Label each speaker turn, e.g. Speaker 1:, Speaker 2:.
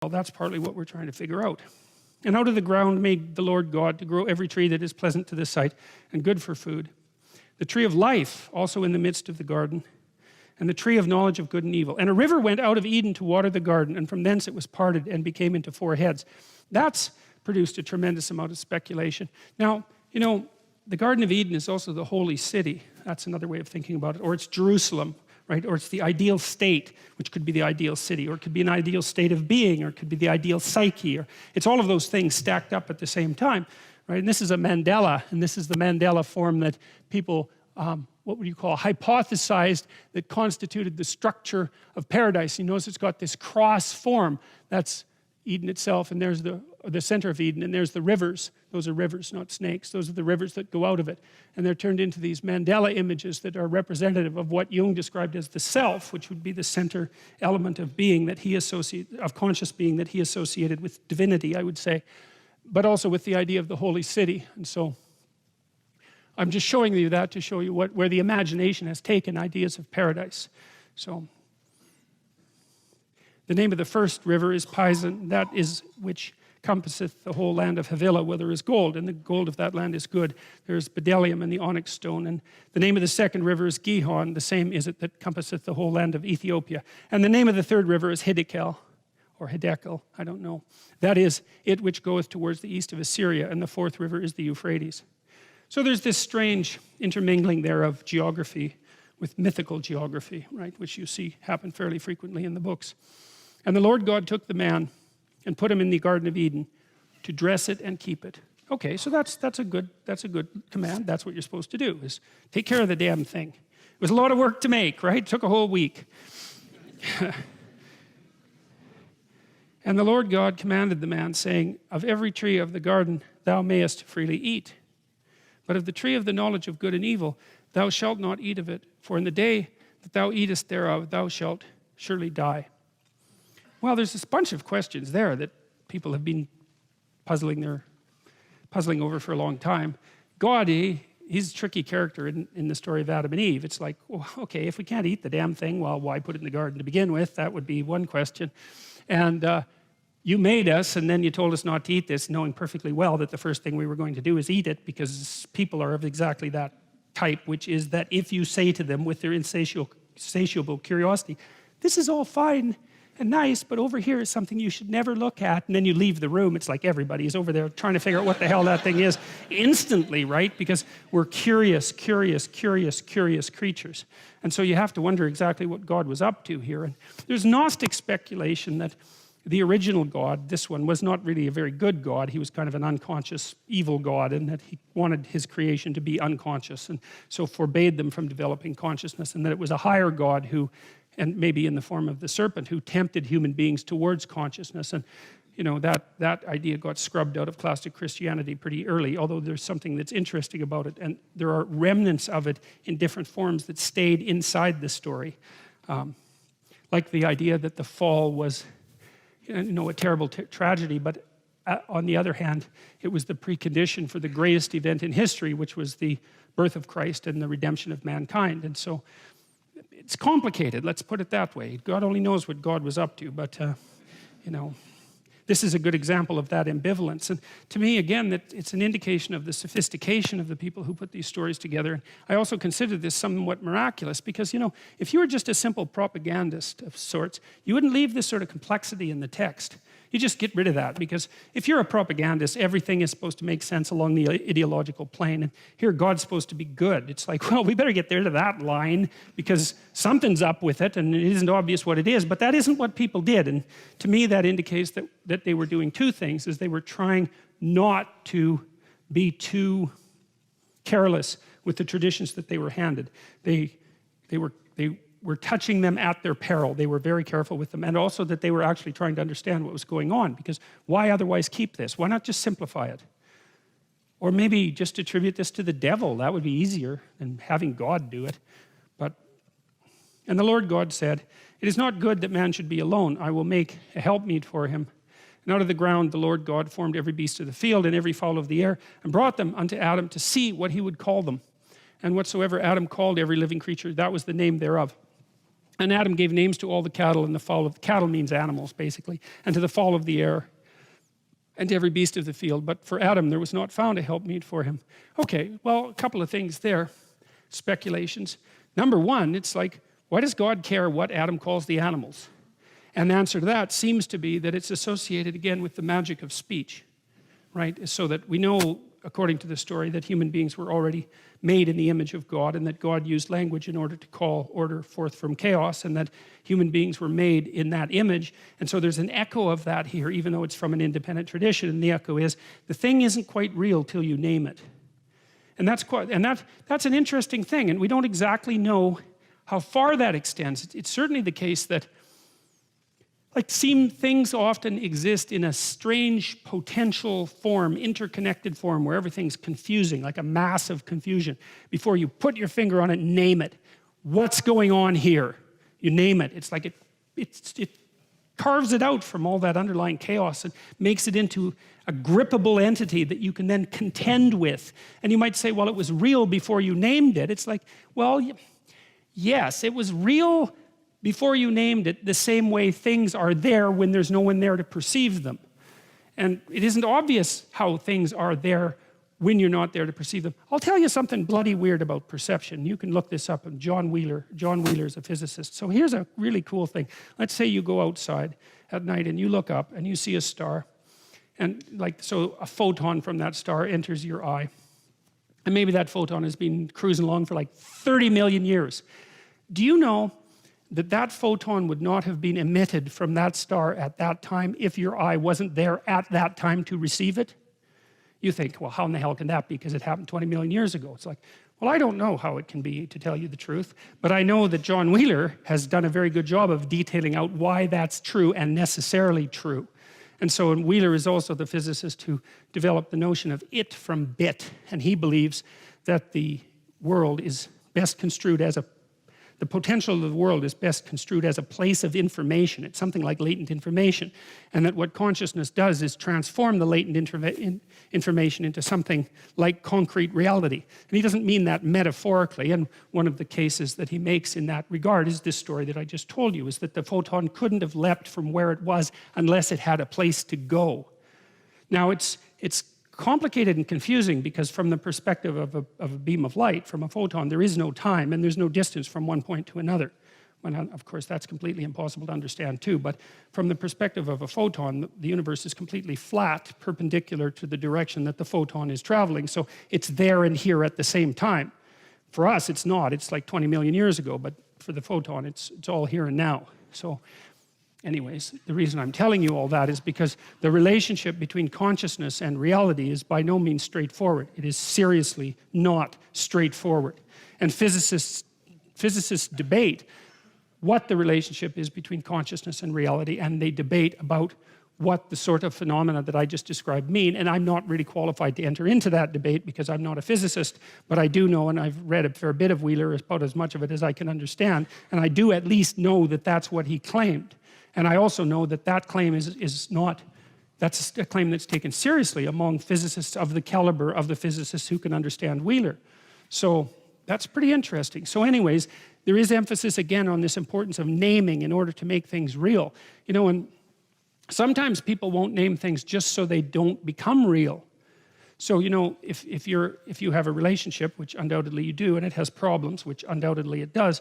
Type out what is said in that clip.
Speaker 1: Well, that's partly what we're trying to figure out. And out of the ground made the Lord God to grow every tree that is pleasant to the sight and good for food. The tree of life also in the midst of the garden, and the tree of knowledge of good and evil. And a river went out of Eden to water the garden, and from thence it was parted and became into 4 heads. That's produced a tremendous amount of speculation. Now, you know, the Garden of Eden is also the holy city. That's another way of thinking about it. Or it's Jerusalem, right? Or it's the ideal state, which could be the ideal city, or it could be an ideal state of being, or it could be the ideal psyche, or it's all of those things stacked up at the same time, right? And this is a Mandela, and this is the Mandela form that people, what would you call, hypothesized that constituted the structure of paradise. You notice it's got this cross form. That's Eden itself, and there's the center of Eden, and there's the rivers. Those are rivers, not snakes. Those are the rivers that go out of it, and they're turned into these Mandela images that are representative of what Jung described as the self, which would be the center element of being that he associated, of conscious being that he associated with divinity, I would say, but also with the idea of the holy city. And so I'm just showing you that to show you where the imagination has taken ideas of paradise. So the name of the first river is Pison, that is which compasseth the whole land of Havilah, where there is gold, and the gold of that land is good. There is bdellium and the onyx stone. And the name of the second river is Gihon, the same is it that compasseth the whole land of Ethiopia. And the name of the third river is Hiddekel, or Hiddekel, I don't know. That is it which goeth towards the east of Assyria, and the fourth river is the Euphrates. So there's this strange intermingling there of geography with mythical geography, right, which you see happen fairly frequently in the books. And the Lord God took the man and put him in the Garden of Eden to dress it and keep it. Okay, so that's a good command. That's what you're supposed to do, is take care of the damn thing. It was a lot of work to make, right? It took a whole week. And the Lord God commanded the man, saying, of every tree of the garden thou mayest freely eat, but of the tree of the knowledge of good and evil thou shalt not eat of it, for in the day that thou eatest thereof thou shalt surely die. Well, there's this bunch of questions there that people have been puzzling over for a long time. God, he's a tricky character in the story of Adam and Eve. It's like, well, okay, if we can't eat the damn thing, well, why put it in the garden to begin with? That would be one question. And you made us, and then you told us not to eat this, knowing perfectly well that the first thing we were going to do is eat it, because people are of exactly that type, which is that if you say to them with their insatiable curiosity, this is all fine and nice, but over here is something you should never look at, and then you leave the room, it's like everybody's over there trying to figure out what the hell that thing is instantly, right? Because we're curious creatures. And so you have to wonder exactly what God was up to here. And there's Gnostic speculation that the original God, this one, was not really a very good God. He was kind of an unconscious evil God, and that he wanted his creation to be unconscious, and so forbade them from developing consciousness, and that it was a higher God who, and maybe in the form of the serpent, who tempted human beings towards consciousness. And you know, that idea got scrubbed out of classic Christianity pretty early, although there's something that's interesting about it, and there are remnants of it in different forms that stayed inside the story. Like the idea that the fall was, you know, a terrible tragedy, but on the other hand, it was the precondition for the greatest event in history, which was the birth of Christ and the redemption of mankind. And so it's complicated, let's put it that way. God only knows what God was up to, but you know, this is a good example of that ambivalence. And to me, again, that it's an indication of the sophistication of the people who put these stories together. And I also consider this somewhat miraculous, because, you know, if you were just a simple propagandist of sorts, you wouldn't leave this sort of complexity in the text. You just get rid of that, because if you're a propagandist, everything is supposed to make sense along the ideological plane, and here God's supposed to be good. It's like, well, we better get rid of that line, because something's up with it, and it isn't obvious what it is, but that isn't what people did. And to me, that indicates that they were doing two things, is they were trying not to be too careless with the traditions that they were handed. They were touching them at their peril. They were very careful with them, and also that they were actually trying to understand what was going on, because why otherwise keep this? Why not just simplify it? Or maybe just attribute this to the devil. That would be easier than having God do it. And the Lord God said, it is not good that man should be alone. I will make a helpmeet for him. And out of the ground the Lord God formed every beast of the field and every fowl of the air, and brought them unto Adam to see what he would call them. And whatsoever Adam called every living creature, that was the name thereof. And Adam gave names to all the cattle and the fowl of the cattle means animals basically, and to the fowl of the air, and to every beast of the field. But for Adam there was not found a helpmeet for him. Okay, well, a couple of things there, speculations. Number one, it's like, why does God care what Adam calls the animals? And the answer to that seems to be that it's associated again with the magic of speech, right? So that we know, according to the story, that human beings were already made in the image of God, and that God used language in order to call order forth from chaos, and that human beings were made in that image. And so there's an echo of that here, even though it's from an independent tradition. And the echo is, the thing isn't quite real till you name it. And that's an interesting thing, and we don't exactly know how far that extends. It's certainly the case that things often exist in a strange potential form, interconnected form, where everything's confusing, like a massive confusion. Before you put your finger on it, name it. What's going on here? You name it. It's like it carves it out from all that underlying chaos and makes it into a grippable entity that you can then contend with. And you might say, well, it was real before you named it. It's like, well, yes, it was real before you named it, the same way things are there when there's no one there to perceive them. And it isn't obvious how things are there when you're not there to perceive them. I'll tell you something bloody weird about perception. You can look this up. John Wheeler's a physicist. So here's a really cool thing. Let's say you go outside at night and you look up and you see a star. And so a photon from that star enters your eye. And maybe that photon has been cruising along for like 30 million years. Do you know that that photon would not have been emitted from that star at that time if your eye wasn't there at that time to receive it? You think, well, how in the hell can that be? Because it happened 20 million years ago. It's like, well, I don't know how it can be, to tell you the truth, but I know that John Wheeler has done a very good job of detailing out why that's true and necessarily true. And so Wheeler is also the physicist who developed the notion of it from bit, and he believes that the world is best construed as the potential of the world is best construed as a place of information. It's something like latent information. And that what consciousness does is transform the latent information into something like concrete reality. And he doesn't mean that metaphorically. And one of the cases that he makes in that regard is this story that I just told you, is that the photon couldn't have leapt from where it was unless it had a place to go. Now it's complicated and confusing because from the perspective of a beam of light, from a photon, there is no time and there's no distance from one point to another. Well, of course, that's completely impossible to understand too, but from the perspective of a photon, the universe is completely flat, perpendicular to the direction that the photon is traveling, so it's there and here at the same time. For us, it's not. It's like 20 million years ago, but for the photon, it's all here and now. So anyways, the reason I'm telling you all that is because the relationship between consciousness and reality is by no means straightforward. It is seriously not straightforward. And physicists debate what the relationship is between consciousness and reality, and they debate about what the sort of phenomena that I just described mean. And I'm not really qualified to enter into that debate because I'm not a physicist, but I do know, and I've read a fair bit of Wheeler, about as much of it as I can understand, and I do at least know that that's what he claimed. And I also know that that claim is not, that's a claim that's taken seriously among physicists of the caliber of the physicists who can understand Wheeler. So that's pretty interesting. So anyways, there is emphasis again on this importance of naming in order to make things real. You know, and sometimes people won't name things just so they don't become real. So, you know, if you have a relationship, which undoubtedly you do, and it has problems, which undoubtedly it does,